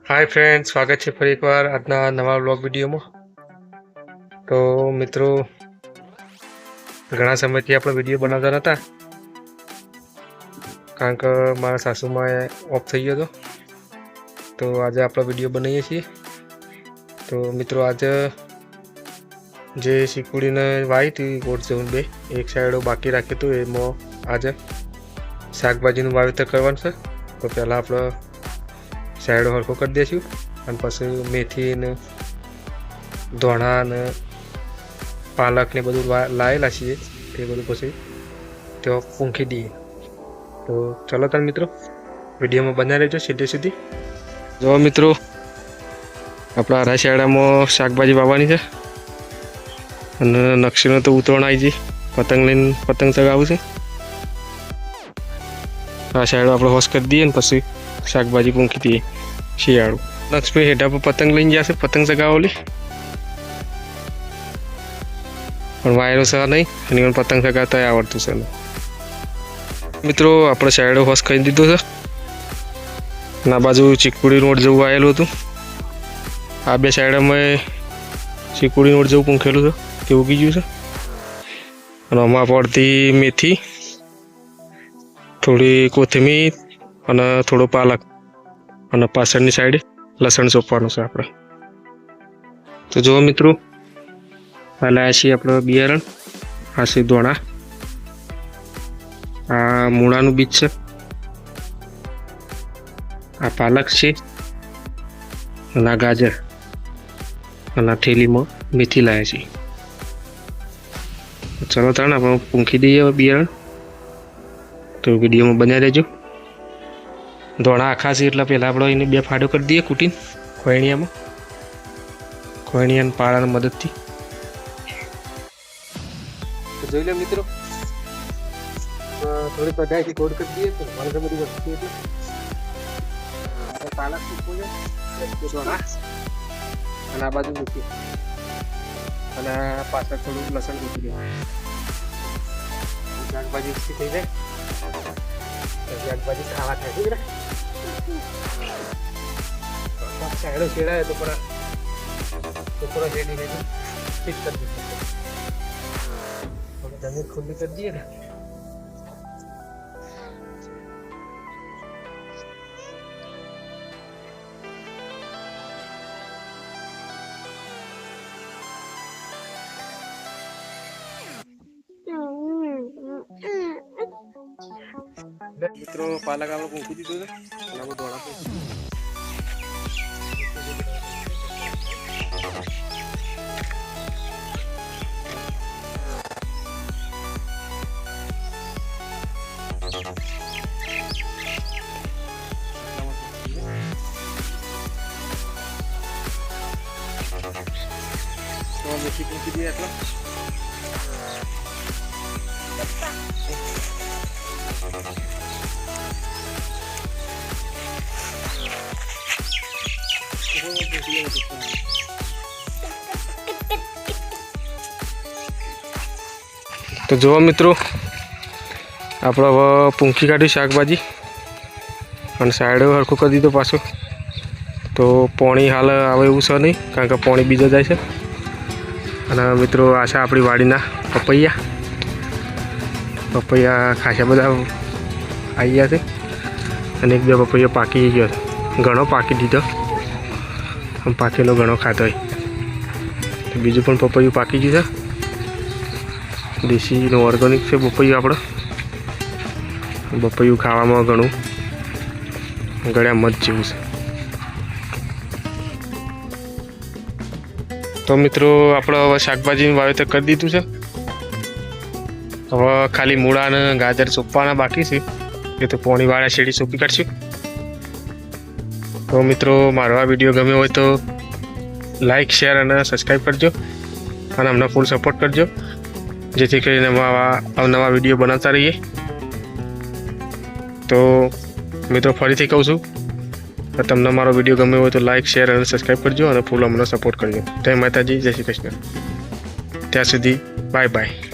Hi friends, स्वागत है फरी एक बार આજના નવા વ્લોગ વિડીયોમાં। તો મિત્રો ઘણા સમયથી આપણે વિડીયો બનાવતા નહોતા કારણ કે મારા સાસુમાં ઓફ થઈ ગયો હતો, તો આજે આપણે વિડીયો બનાવીએ છીએ। તો મિત્રો આજે જે શીકુડીને વાવી હતી ગોળ ઝોન 2 એક સાઈડો બાકી રાખ્યું હતું, એમાં આજે શાકભાજીનું વાવેતર કરવાનું છે। તો પહેલાં આપણે સાઈડો હરખો કરી દઈશું અને પછી મેથી ને ધોણા ને પાલક ને બધું લાવેલા છીએ, તે બધું પછી તો પૂંખી દઈએ। તો ચલો તાર મિત્રો વિડીયોમાં બન્યા રહેજો સીધે સીધી। જો મિત્રો આપણા હરા શિયાળામાં શાકભાજી વાવવાની છે અને નક્ષીનો તો ઉતરણ આવી જઈ, પતંગ લઈને પતંગ ચગાવું છે। આ સાઈડો આપણે હોશ કરી દઈએ ને પછી શાકભાજી પૂંખી દઈએ શિયાળું। લક્ષ્મી હેઠા પર પતંગ લઈને જશે, પતંગ ચગાવલી પણ વાયરો છે નહીં, એની પણ પતંગ ચગાવતા આવડતું છે। મિત્રો આપણે સાઈડો હોશ કરી દીધો છે, ના બાજુ ચીકુડી રોડ જેવું આવેલું હતું, આ બે સાઈડમાં ચીકુડી રોડ જેવું પૂંખેલું છે તે ઉગી ગયું છે। અને આમાં પડતી મેથી, થોડી કોથમીર અને થોડો પાલક અને પાછળની સાઈડ લસણ ચોપવાનું છે આપણે। તો જુઓ મિત્રો આ લાયા છીએ આપણે બિયારણ, આ છે ધોણા, આ મૂળાનું બીજ છે, આ પાલક છે અને આ ગાજર અને આ થેલીમાં મેથી લાયા છીએ। ચલો તાણ આપણે પૂંખી દઈએ બિયારણ, તો વિડીયોમાં બન્યા રહેજો। ધોણા આખા છે એટલે પહેલાં આપણે એને બે ફાડો કરી દઈએ કૂટીને ખોયણીયામાં, ખોયણીયાની પાળાની મદદથી। જોઈ લો મિત્રો થોડી કઢાઈથી ગોળ કરી દઈએ તો મને બધી વસ્તુ એટલે પાલક ધોણા અને આ બાજુ મૂકીએ અને પાછળ થોડું લસણ મૂકી દઈએ, શાકભાજી ઓછી થઈ જાય, શાકભાજી ખાવા થાય છે। સાઈડો છેડાય તો પણ થોડા રેડી રેડી ફિટ કરી દીધું, જમીન ખુલ્લી કરી દઈએ ને। મિત્રો પાલક આપણે મૂકી દીધું છે અને આપણે ધોળા તો મેથી મૂકી દઈએ એટલા। તો જુઓ મિત્રો આપણે હવે પૂંખી કાઢી શાકભાજી અને સાઈડે હરખું કરી દીધો પાછું। તો પાણી હાલ આવે એવું છે નહીં, કારણ કે પાણી બીજો જાય છે। અને મિત્રો આ છે આપણી વાડીના પપૈયા ખાસા બધા આવી ગયા છે અને એક બે પપૈયો પાકી ગયો, ઘણો પાકી દીધો, પાકેલો ઘણો ખાતો હોય, બીજું પણ પપૈયું પાકી ગયું છે। દેશીનો ઓર્ગેનિક છે પપૈયું આપણે, પપૈયું ખાવામાં ઘણું ગળ્યા મધ જેવું છે। તો મિત્રો આપણે હવે શાકભાજીનું વાવેતર કરી દીધું છે, હવે ખાલી મૂળા અને ગાજર સોંપવાના બાકી છે, એ તો પોણીવાળા શેરડી સોંપી કાઢશું। તો મિત્રો મારો આ વિડીયો ગમ્યો હોય તો લાઈક શેર અને સબસ્ક્રાઈબ કરજો અને અમને ફૂલ સપોર્ટ કરજો, જેથી કરીને અવનવા વિડીયો બનાવતા રહીએ। તો મિત્રો ફરીથી કહું છું તો તમને મારો વિડીયો ગમ્યો હોય તો લાઈક શેર અને સબસ્ક્રાઈબ કરજો અને ફૂલ અમને સપોર્ટ કરજો। જય માતાજી, જય શ્રી કૃષ્ણ। ત્યાં સુધી બાય બાય।